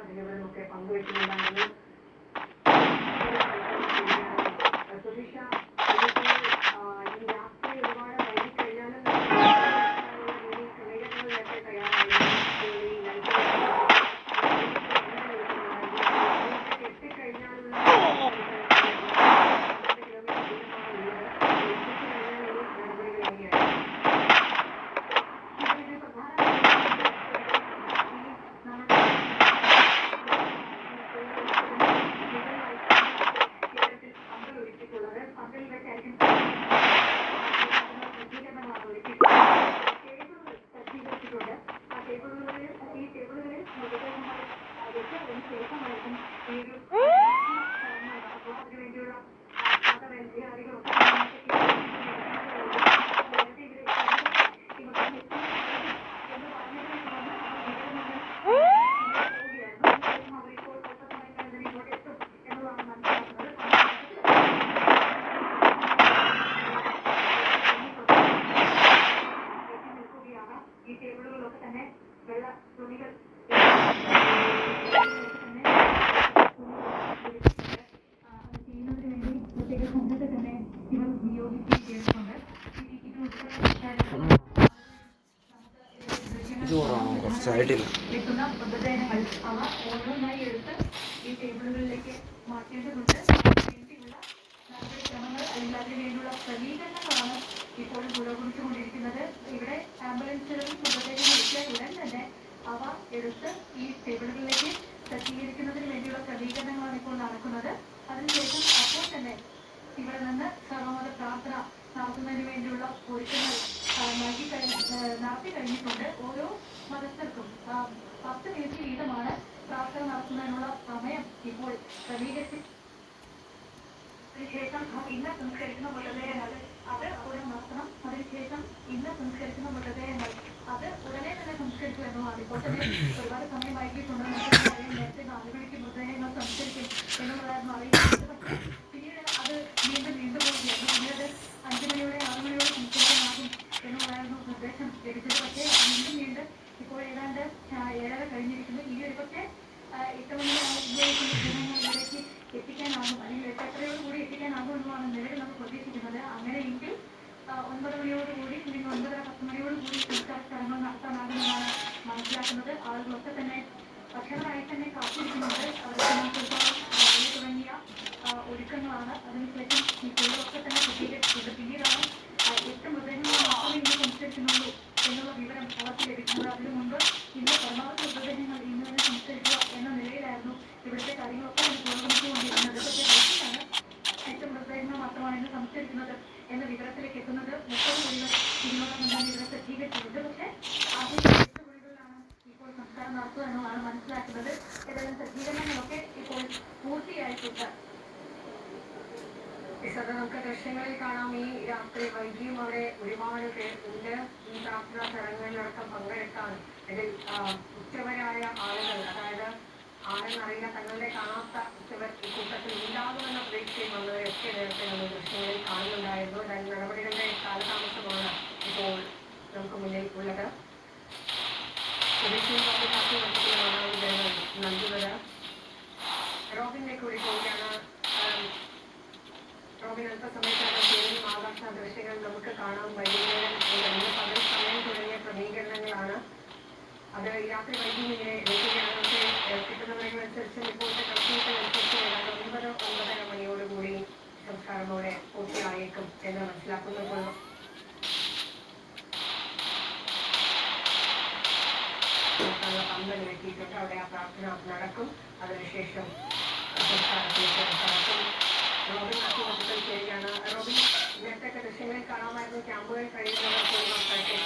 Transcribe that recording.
അതിനവരുമൊക്കെ പങ്കുവെക്കുന്നുണ്ടായിരുന്നു. സുധിഷ, ഈ രാത്രി ഒരുപാട് വൈകിക്കഴിഞ്ഞാലും ക്രമീകരണങ്ങളിലൊക്കെ തയ്യാറായിരുന്നു. എത്തിക്കഴിഞ്ഞാലുള്ള ഈ ടേബിളുകളൊക്കെ തന്നെ വെള്ള തുണികൾ ചെയ്യുന്നതിന് വേണ്ടി പ്രത്യേക സംഘത്തെ തന്നെ ഇവർ നിയോഗിക്കുകയും ചെയ്തിട്ടുണ്ട്. എത്തുന്ന മൃതദേഹങ്ങൾ അവ ഓരോന്നായി എടുത്ത് ഈ ടേബിളുകളിലേക്ക് മാറ്റേണ്ടതുണ്ട്. വേണ്ടിയുള്ള നടപടിക്രമങ്ങൾ അല്ലെങ്കിൽ അതിനു വേണ്ടിയുള്ള ക്രമീകരണങ്ങളാണ് ഇപ്പോഴും പുരോഗമിച്ചുകൊണ്ടിരിക്കുന്നത്. ഇവിടെ ആംബുലൻസുകളിൽ മൃതദേഹങ്ങൾ എത്തിയാൽ ഉടൻ തന്നെ അവ എടുത്ത് ഈ ടേബിളുകളിലേക്ക് സജ്ജീകരിക്കുന്നതിന് വേണ്ടിയുള്ള ക്രമീകരണങ്ങളാണ് ഇപ്പോൾ നടക്കുന്നത്. അതിനുശേഷം അപ്പോൾ തന്നെ ഇവിടെ നിന്ന് സർവമത പ്രാർത്ഥന നടത്തുന്നതിന് വേണ്ടിയുള്ള ഒരുക്കങ്ങൾ നടത്തി കഴിഞ്ഞിട്ടുണ്ട്. ഓരോ മതസ്ഥർക്കും 10 മിനിറ്റ് വീതമാണ് പ്രാർത്ഥന നടത്തുന്നതിനുള്ള സമയം ഇപ്പോൾ ക്രമീകരിച്ച് അതിനുശേഷം ഇന്ന് സംസ്കരിക്കുന്ന മൃതദേഹങ്ങൾ അത് ഉടൻ നടത്തണം. അതിനുശേഷം ഇന്ന് സംസ്കരിക്കുന്ന മൃതദേഹങ്ങൾ അത് ഉടനെ തന്നെ സംസ്കരിച്ചു എന്നതാണ്. ഇപ്പോൾ തന്നെ ഒരുപാട് സമയം വൈകിട്ടുണ്ട്. നേരത്തെ 4 മണിക്ക് മൃതദേഹങ്ങൾ സംസ്കരിക്കും എന്നുള്ളതായിരുന്നു അറിയിക്കുന്നത്. പക്ഷേ പിന്നീട് അത് വീണ്ടും പോവുകയായിരുന്നു. പിന്നീട് 5 മണിയോടെ 6 മണിയോടെ സംസ്കരിക്കാനാകും എന്നുള്ളതായിരുന്നു നിർദ്ദേശം ലഭിച്ചത്. പക്ഷേ വീണ്ടും ഇപ്പോൾ ഏതാണ്ട് 7:30 കഴിഞ്ഞിരിക്കുന്നു. ഇനി ഒരു പക്ഷേ 8 മണിയാകുമ്പോഴേക്കും ജനങ്ങളിലേക്ക് എത്തിക്കാനാകും, അല്ലെങ്കിൽ 8:30 എത്തിക്കാനാകും എന്നുമാണ് നിലവിൽ നമ്മൾ പ്രതീക്ഷിക്കുന്നത്. അങ്ങനെയെങ്കിൽ 9 മണിയോടുകൂടി അല്ലെങ്കിൽ 9:30-10 മണിയോടുകൂടി സംസ്കാര ചടങ്ങുകൾ നടത്താനാകുമെന്നാണ് മനസ്സിലാക്കുന്നത്. ആളുകളൊക്കെ തന്നെ ഭക്ഷണമായി തന്നെ കാത്തിരിക്കുന്നുണ്ട്. തുടങ്ങിയ ഒരുക്കങ്ങളാണ്. അതിനുശേഷം ഈ പേരൊക്കെ തന്നെ സജ്ജീകരിച്ചിട്ടുണ്ട്. പിന്നീടാണ് 8 മൃതദേഹങ്ങൾ മാത്രമേ ഇന്ന് സംസ്കരിക്കുന്നുള്ളൂ എന്നുള്ള വിവരം അവർക്ക് ലഭിക്കുന്നത്. അതിനു മുമ്പ് ഇന്ന് പരമാവധി മൃതദേഹങ്ങൾ ഇന്ന് തന്നെ സംസ്കരിക്കുക എന്ന നിലയിലായിരുന്നു ഇവിടുത്തെ കാര്യങ്ങളൊക്കെ പുരോഗമിച്ചുകൊണ്ടിരുന്നത്. പക്ഷേ വൈകിട്ടാണ് 8 മൃതദേഹങ്ങൾ മാത്രമാണ് ഇന്ന് സംസ്കരിക്കുന്നത് എന്ന വിവരത്തിലേക്ക് എത്തുന്നത്. 30 കുഴികൾ ഇതിനോടൊപ്പം തന്നെ ഇവിടെ സജ്ജീകരിച്ചിട്ടുണ്ട്. പക്ഷേ ആദ്യം 8 കുഴികളിലാണ് ഇപ്പോൾ സംസ്കാരം നടത്തുക എന്നതാണ് മനസ്സിലാക്കുന്നത്. ഏതായാലും സജ്ജീകരണങ്ങളൊക്കെ ഇപ്പോൾ പൂർത്തിയായിട്ടുണ്ട്. നമുക്ക് ദൃശ്യങ്ങളിൽ കാണാം. ഈ രാത്രി വൈകിയും അവിടെ ഒരുപാട് പേർ ഉണ്ട്. ഈ പ്രാർത്ഥനാ ചടങ്ങുകളിലടക്കം പങ്കെടുക്കാൻ ഇതിൽ ഉച്ചവരായ ആളുകൾ, അതായത് ആരെന്നറിയില്ല, തങ്ങളുടെ കാണാത്ത ഉച്ചവർ ഈ കൂട്ടത്തിൽ ഉണ്ടാകുമെന്ന പ്രതീക്ഷയിൽ വന്നവരൊക്കെ നേരത്തെ നമ്മൾ ദൃശ്യങ്ങളിൽ കാണുന്നുണ്ടായിരുന്നു. നടപടികളുടെ കാലതാമസമാണ് ഇപ്പോൾ നമുക്ക് മുന്നിൽ ഉള്ളത്. നൽകുന്നത് റോബിനെ കൂടി പോവുകയാണ്. റോബിൻ അല്പസമയത്താണ് പേരും ആകാശ ദൃശ്യങ്ങൾ നമുക്ക് കാണാൻ വൈകുന്നേരം പകൽ സമയം തുടങ്ങിയ ക്രമീകരണങ്ങളാണ്. അത് രാത്രി വൈകി ഇങ്ങനെ വരികയാണ്. കിട്ടുന്ന വിവരങ്ങളനുസരിച്ച് റിപ്പോർട്ട് കണക്കുകൂട്ടലനുസരിച്ച് ഏതാണ്ട് 9-9:30 മണിയോടുകൂടി സംസ്കാരമോടെ പൂർത്തിയായേക്കും എന്ന് മനസ്സിലാക്കുന്നുള്ളൂ. പന്തൽ എത്തിയിട്ടുണ്ട്. അവിടെ ആ പ്രാർത്ഥന നടക്കും. അതിനുശേഷം സംസ്കാരത്തിലേക്ക് നടക്കും. റോബിൻ ആശുപത്രിയിൽ ചേരുകയാണ്. റോബിൻ, നേരത്തെ ദൃശ്യങ്ങളിൽ കാണാമായിരുന്നു ക്യാമ്പുകൾ കഴിയുന്നവർ